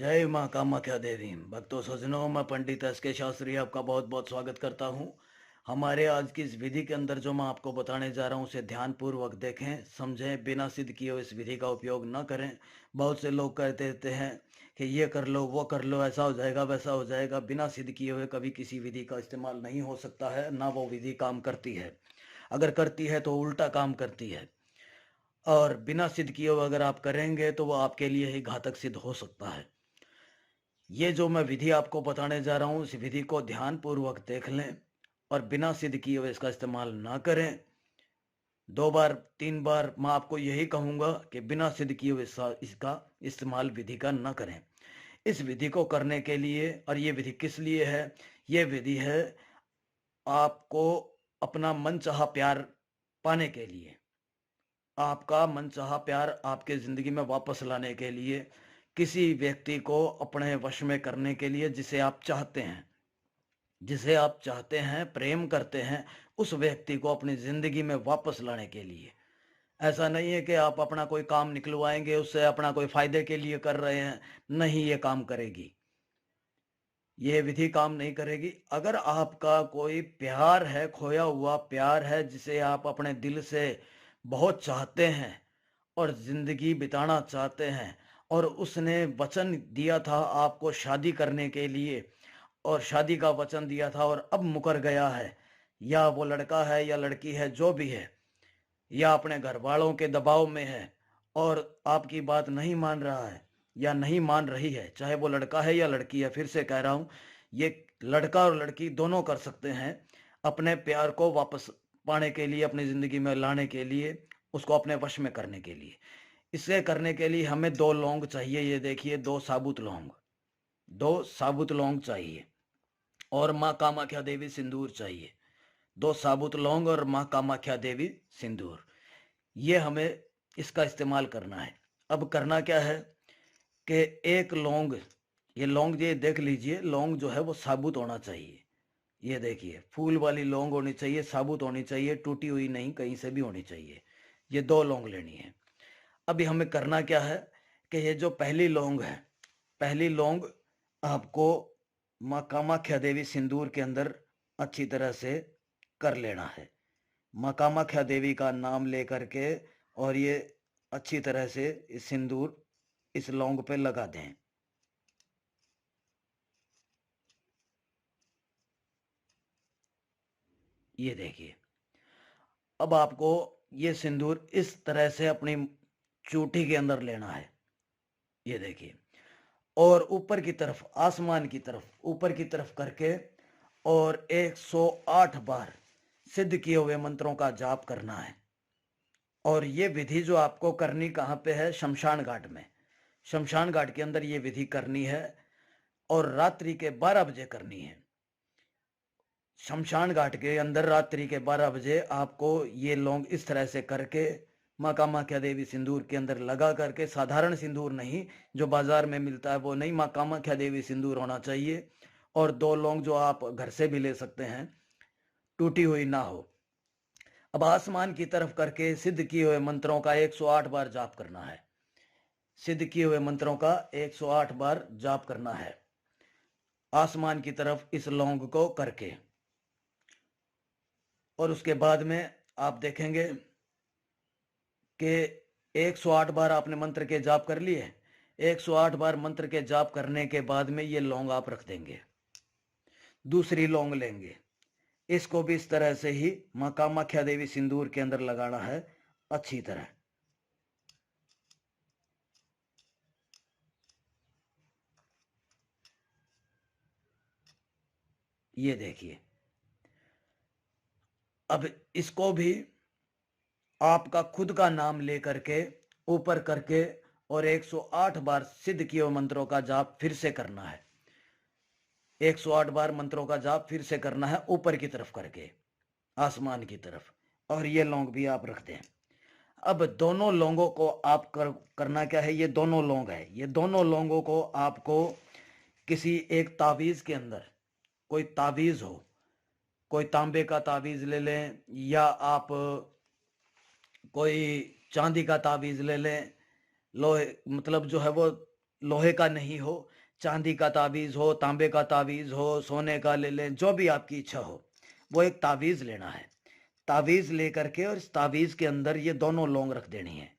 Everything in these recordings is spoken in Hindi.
जय माँ कामाख्या देवी। भक्तों सज्जनों, मैं पंडित एस के शास्त्री आपका बहुत बहुत स्वागत करता हूँ। हमारे आज की इस विधि के अंदर जो मैं आपको बताने जा रहा हूँ उसे ध्यानपूर्वक देखें, समझें, बिना सिद्ध किए हुए इस विधि का उपयोग न करें। बहुत से लोग कहते रहते हैं कि ये कर लो, वो कर लो, ऐसा हो जाएगा, वैसा हो जाएगा। बिना सिद्ध किए हुए कभी किसी विधि का इस्तेमाल नहीं हो सकता है, ना वो विधि काम करती है। अगर करती है तो उल्टा काम करती है, और बिना सिद्ध किए हुए अगर आप करेंगे तो वो आपके लिए ही घातक सिद्ध हो सकता है। ये जो मैं विधि आपको बताने जा रहा हूँ, इस विधि को ध्यानपूर्वक देख लें और बिना सिद्ध किए हुए इसका इस्तेमाल ना करें। 2 बार 3 बार मैं आपको यही कहूँगा कि बिना सिद्ध किए हुए इसका इस्तेमाल विधि का ना करें। इस विधि को करने के लिए, और ये विधि किस लिए है? ये विधि है आपको अपना मनचाहा प्यार पाने के लिए, आपका मनचाहा प्यार आपके ज़िंदगी में वापस लाने के लिए, किसी व्यक्ति को अपने वश में करने के लिए जिसे आप चाहते हैं, प्रेम करते हैं, उस व्यक्ति को अपनी ज़िंदगी में वापस लाने के लिए। ऐसा नहीं है कि आप अपना कोई काम निकलवाएंगे उससे, अपना कोई फ़ायदे के लिए कर रहे हैं। नहीं, ये काम करेगी, ये विधि काम नहीं करेगी। अगर आपका कोई प्यार है, खोया हुआ प्यार है, जिसे आप अपने दिल से बहुत चाहते हैं और ज़िंदगी बिताना चाहते हैं, और उसने वचन दिया था आपको शादी करने के लिए, और शादी का वचन दिया था और अब मुकर गया है, या वो लड़का है या लड़की है, जो भी है, या अपने घर वालों के दबाव में है और आपकी बात नहीं मान रहा है या नहीं मान रही है, चाहे वो लड़का है या लड़की है। फिर से कह रहा हूँ, ये लड़का और लड़की दोनों कर सकते हैं। अपने प्यार को वापस पाने के लिए, अपनी ज़िंदगी में लाने के लिए, उसको अपने वश में करने के लिए, इसे करने के लिए हमें 2 लौंग चाहिए। ये देखिए, 2 साबुत लौंग, 2 साबुत लौंग चाहिए, और माँ कामाख्या देवी सिंदूर चाहिए। 2 साबुत लौंग और माँ कामाख्या देवी सिंदूर, ये हमें इसका इस्तेमाल करना है। अब करना क्या है कि एक लौंग, ये लौंग, ये देख लीजिए, लौंग जो है वो साबुत होना चाहिए। ये देखिए, फूल वाली लौंग होनी चाहिए, साबुत होनी चाहिए, टूटी हुई नहीं, कहीं से भी होनी चाहिए। ये 2 लौंग लेनी है। अभी हमें करना क्या है कि ये जो पहली लौंग है, पहली लौंग आपको माँ कामाख्या देवी सिंदूर के अंदर अच्छी तरह से कर लेना है। माँ कामाख्या देवी का नाम लेकर के, और ये अच्छी तरह से इस सिंदूर इस लौंग पे लगा दें। ये देखिए, अब आपको ये सिंदूर इस तरह से अपनी चूटी के अंदर लेना है। ये देखिए, और ऊपर की तरफ, आसमान की तरफ, ऊपर की तरफ करके, और 108 बार सिद्ध किए हुए मंत्रों का जाप करना है। और ये विधि जो आपको करनी कहाँ पे है? शमशान घाट में। शमशान घाट के अंदर ये विधि करनी है, और रात्रि के 12 बजे करनी है। शमशान घाट के अंदर रात्रि के 12 बजे आपको ये लौंग इस तरह से करके माँ कामाख्या देवी सिंदूर के अंदर लगा करके, साधारण सिंदूर नहीं जो बाजार में मिलता है वो नहीं, माँ कामाख्या देवी सिंदूर होना चाहिए। और 2 लौंग जो आप घर से भी ले सकते हैं, टूटी हुई ना हो। अब आसमान की तरफ करके सिद्ध किए हुए मंत्रों का 108 बार जाप करना है। सिद्ध किए हुए मंत्रों का 108 बार जाप करना है, आसमान की तरफ इस लौंग को करके। और उसके बाद में आप देखेंगे कि 108 बार आपने मंत्र के जाप कर लिए। 108 बार मंत्र के जाप करने के बाद में ये लौंग आप रख देंगे। दूसरी लौंग लेंगे, इसको भी इस तरह से ही माँ कामाख्या देवी सिंदूर के अंदर लगाना है अच्छी तरह। ये देखिए, अब इसको भी आपका खुद का नाम लेकर के ऊपर करके, और 108 बार सिद्ध किए हुए मंत्रों का जाप फिर से करना है। 108 बार मंत्रों का जाप फिर से करना है, ऊपर की तरफ करके, आसमान की तरफ। और ये लौंग भी आप रख दें। अब दोनों लौंगों को आप करना क्या है? ये दोनों लौंग है, ये दोनों लौंगों को आपको किसी एक तावीज़ के अंदर, कोई तावीज़ हो, कोई तांबे का तावीज़ ले लें, या आप कोई चांदी का तावीज़ ले लें, लोहे मतलब जो है वो लोहे का नहीं हो, चांदी का तावीज़ हो, तांबे का तावीज़ हो, सोने का ले लें, जो भी आपकी इच्छा हो, वो एक तावीज़ लेना है। तावीज़ लेकर के और इस तावीज़ के अंदर ये दोनों लौंग रख देनी है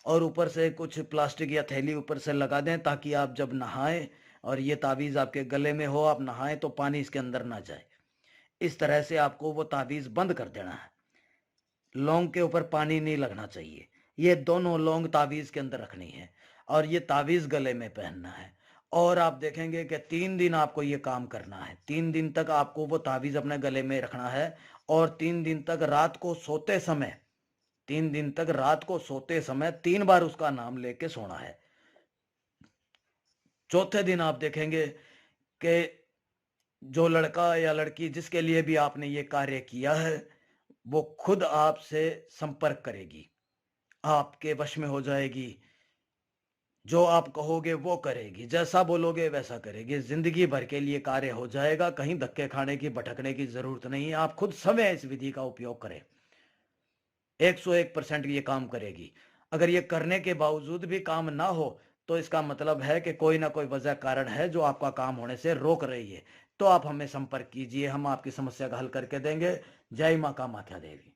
और ऊपर से कुछ प्लास्टिक या थैली ऊपर से लगा दें ताकि आप जब नहाएँ और ये तावीज़ आपके गले में हो, आप नहाएँ तो पानी इसके अंदर ना जाए। इस तरह से आपको वो तावीज़ बंद कर देना है। लौंग के ऊपर पानी नहीं लगना चाहिए। ये दोनों लौंग तावीज़ के अंदर रखनी है और ये तावीज़ गले में पहनना है और आप देखेंगे कि 3 दिन आपको ये काम करना है। 3 दिन तक आपको वो तावीज़ अपने गले में रखना है और 3 दिन तक रात को सोते समय 3 दिन तक रात को सोते समय 3 बार उसका नाम लेके सोना है। चौथे दिन आप देखेंगे कि जो लड़का या लड़की जिसके लिए भी आपने ये कार्य किया है, वो खुद आपसे संपर्क करेगी, आपके वश में हो जाएगी। जो आप कहोगे वो करेगी, जैसा बोलोगे वैसा करेगी। ज़िंदगी भर के लिए कार्य हो जाएगा, कहीं धक्के खाने की, भटकने की ज़रूरत नहीं है। आप खुद स्वयं इस विधि का उपयोग करें। 101% ये काम करेगी। अगर ये करने के बावजूद भी काम ना हो, तो इसका मतलब है कि कोई ना कोई वजह कारण है जो आपका काम होने से रोक रही है। तो आप हमें संपर्क कीजिए, हम आपकी समस्या का हल करके देंगे। जय माँ कामाख्या देवी।